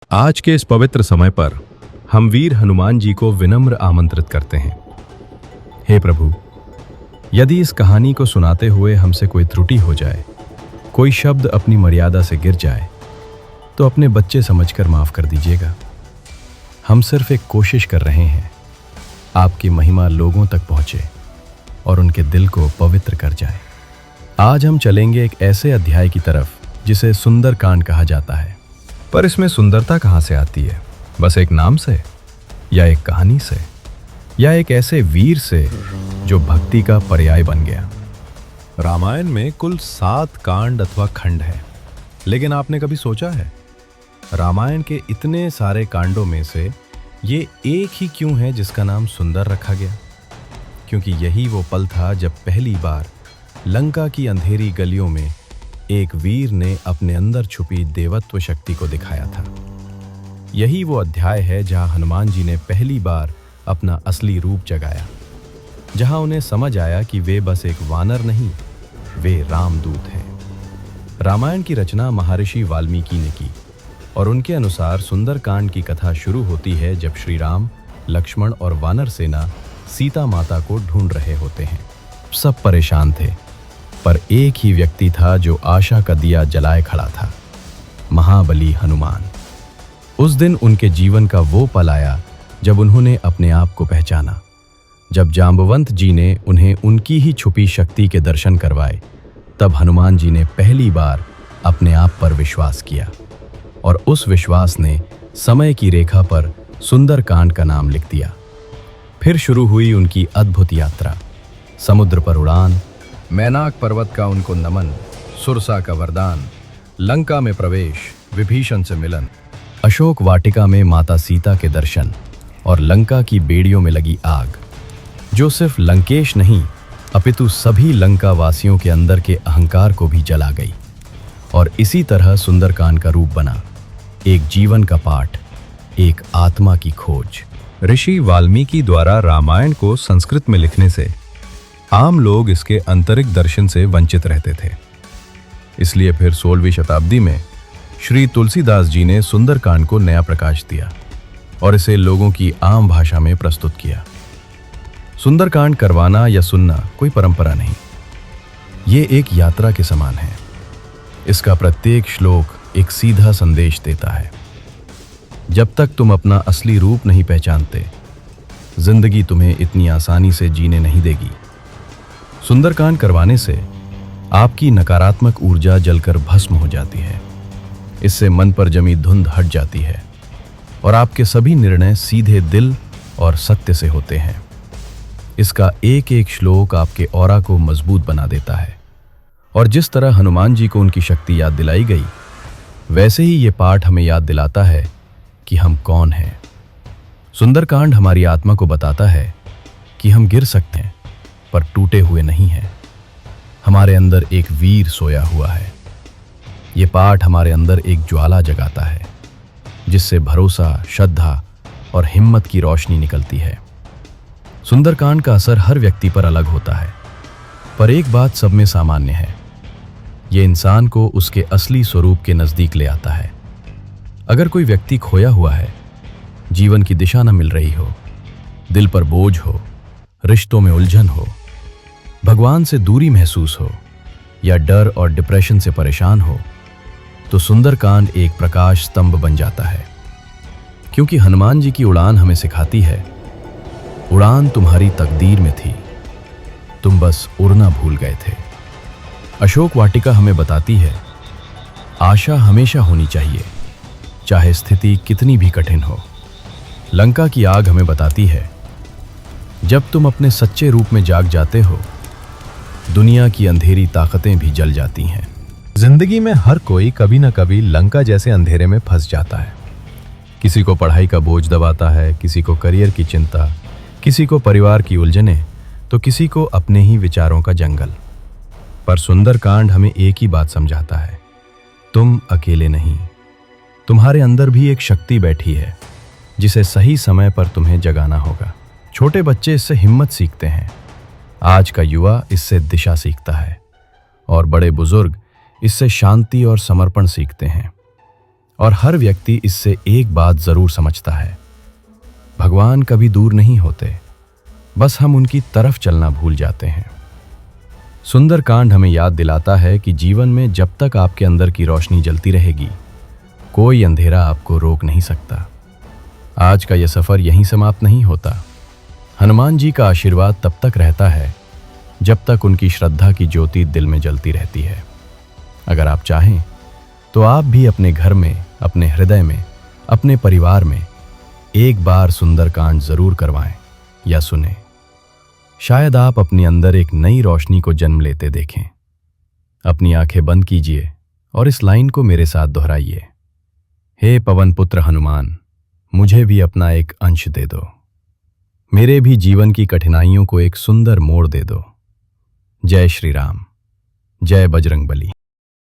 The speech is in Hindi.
आज के इस पवित्र समय पर हम वीर हनुमान जी को विनम्र आमंत्रित करते हैं। हे प्रभु, यदि इस कहानी को सुनाते हुए हमसे कोई त्रुटि हो जाए, कोई शब्द अपनी मर्यादा से गिर जाए, तो अपने बच्चे समझकर माफ कर दीजिएगा। हम सिर्फ एक कोशिश कर रहे हैं, आपकी महिमा लोगों तक पहुंचे और उनके दिल को पवित्र कर जाए। आज हम चलेंगे एक ऐसे अध्याय की तरफ जिसे सुंदर कांड कहा जाता है। पर इसमें सुंदरता कहाँ से आती है? बस एक नाम से, या एक कहानी से, या एक ऐसे वीर से जो भक्ति का पर्याय बन गया? रामायण में कुल 7 कांड अथवा खंड है, लेकिन आपने कभी सोचा है रामायण के इतने सारे कांडों में से ये एक ही क्यों है जिसका नाम सुंदर रखा गया? क्योंकि यही वो पल था जब पहली बार लंका की अंधेरी गलियों में एक वीर ने अपने अंदर छुपी देवत्व शक्ति को दिखाया था। यही वो अध्याय है जहां हनुमान जी ने पहली बार अपना असली रूप जगाया, जहां उन्हें समझ आया कि वे बस एक वानर नहीं, वे रामदूत हैं। रामायण की रचना महर्षि वाल्मीकि ने की और उनके अनुसार सुंदरकांड की कथा शुरू होती है जब श्री राम, लक्ष्मण और वानर सेना सीता माता को ढूंढ रहे होते हैं। सब परेशान थे, पर एक ही व्यक्ति था जो आशा का दिया जलाए खड़ा था, महाबली हनुमान। उस दिन उनके जीवन का वो पल आया जब उन्होंने अपने आप को पहचाना। जब जांबवंत जी ने उन्हें उनकी ही छुपी शक्ति के दर्शन करवाए, तब हनुमान जी ने पहली बार अपने आप पर विश्वास किया और उस विश्वास ने समय की रेखा पर सुंदरकांड का नाम लिख दिया। फिर शुरू हुई उनकी अद्भुत यात्रा। समुद्र पर उड़ान, मैनाक पर्वत का उनको नमन, सुरसा का वरदान, लंका में प्रवेश, विभीषण से मिलन, अशोक वाटिका में माता सीता के दर्शन और लंका की बेड़ियों में लगी आग, जो सिर्फ लंकेश नहीं अपितु सभी लंका वासियों के अंदर के अहंकार को भी जला गई। और इसी तरह सुंदरकांड का रूप बना, एक जीवन का पाठ, एक आत्मा की खोज। ऋषि वाल्मीकि द्वारा रामायण को संस्कृत में लिखने से आम लोग इसके आंतरिक दर्शन से वंचित रहते थे। इसलिए फिर 16वीं शताब्दी में श्री तुलसीदास जी ने सुंदरकांड को नया प्रकाश दिया और इसे लोगों की आम भाषा में प्रस्तुत किया। सुंदरकांड करवाना या सुनना कोई परंपरा नहीं, ये एक यात्रा के समान है। इसका प्रत्येक श्लोक एक सीधा संदेश देता है। जब तक तुम अपना असली रूप नहीं पहचानते, जिंदगी तुम्हें इतनी आसानी से जीने नहीं देगी। सुंदरकांड करवाने से आपकी नकारात्मक ऊर्जा जलकर भस्म हो जाती है। इससे मन पर जमी धुंध हट जाती है और आपके सभी निर्णय सीधे दिल और सत्य से होते हैं। इसका एक एक श्लोक आपके ऑरा को मजबूत बना देता है। और जिस तरह हनुमान जी को उनकी शक्ति याद दिलाई गई, वैसे ही ये पाठ हमें याद दिलाता है कि हम कौन हैं। सुंदरकांड हमारी आत्मा को बताता है कि हम गिर सकते हैं पर टूटे हुए नहीं हैं। हमारे अंदर एक वीर सोया हुआ है। ये पाठ हमारे अंदर एक ज्वाला जगाता है, जिससे भरोसा, श्रद्धा और हिम्मत की रोशनी निकलती है। सुंदरकांड का असर हर व्यक्ति पर अलग होता है, पर एक बात सब में सामान्य है। ये इंसान को उसके असली स्वरूप के नजदीक ले आता है। अगर कोई व्यक्ति खोया हुआ है, जीवन की दिशा न मिल रही हो, दिल पर बोझ हो, रिश्तों में उलझन हो, भगवान से दूरी महसूस हो या डर और डिप्रेशन से परेशान हो, तो सुंदरकांड एक प्रकाश स्तंभ बन जाता है। क्योंकि हनुमान जी की उड़ान हमें सिखाती है, उड़ान तुम्हारी तकदीर में थी, तुम बस उड़ना भूल गए थे। अशोक वाटिका हमें बताती है, आशा हमेशा होनी चाहिए, चाहे स्थिति कितनी भी कठिन हो। लंका की आग हमें बताती है, जब तुम अपने सच्चे रूप में जाग जाते हो, दुनिया की अंधेरी ताकतें भी जल जाती हैं। जिंदगी में हर कोई कभी न कभी लंका जैसे अंधेरे में फंस जाता है। किसी को पढ़ाई का बोझ दबाता है, किसी को करियर की चिंता, किसी को परिवार की उलझनें, तो किसी को अपने ही विचारों का जंगल। पर सुंदरकांड हमें एक ही बात समझाता है, तुम अकेले नहीं। तुम्हारे अंदर भी एक शक्ति बैठी है, जिसे सही समय पर तुम्हें जगाना होगा। छोटे बच्चे इससे हिम्मत सीखते हैं, आज का युवा इससे दिशा सीखता है और बड़े बुजुर्ग इससे शांति और समर्पण सीखते हैं। और हर व्यक्ति इससे एक बात जरूर समझता है, भगवान कभी दूर नहीं होते, बस हम उनकी तरफ चलना भूल जाते हैं। सुंदरकांड हमें याद दिलाता है कि जीवन में जब तक आपके अंदर की रोशनी जलती रहेगी, कोई अंधेरा आपको रोक नहीं सकता। आज का यह सफर यहीं समाप्त नहीं होता। हनुमान जी का आशीर्वाद तब तक रहता है जब तक उनकी श्रद्धा की ज्योति दिल में जलती रहती है। अगर आप चाहें तो आप भी अपने घर में, अपने हृदय में, अपने परिवार में एक बार सुंदरकांड जरूर करवाएं या सुने। शायद आप अपने अंदर एक नई रोशनी को जन्म लेते देखें। अपनी आंखें बंद कीजिए और इस लाइन को मेरे साथ दोहराइए। हे पवन पुत्र हनुमान, मुझे भी अपना एक अंश दे दो। मेरे भी जीवन की कठिनाइयों को एक सुंदर मोड़ दे दो। जय श्री राम, जय बजरंगबली।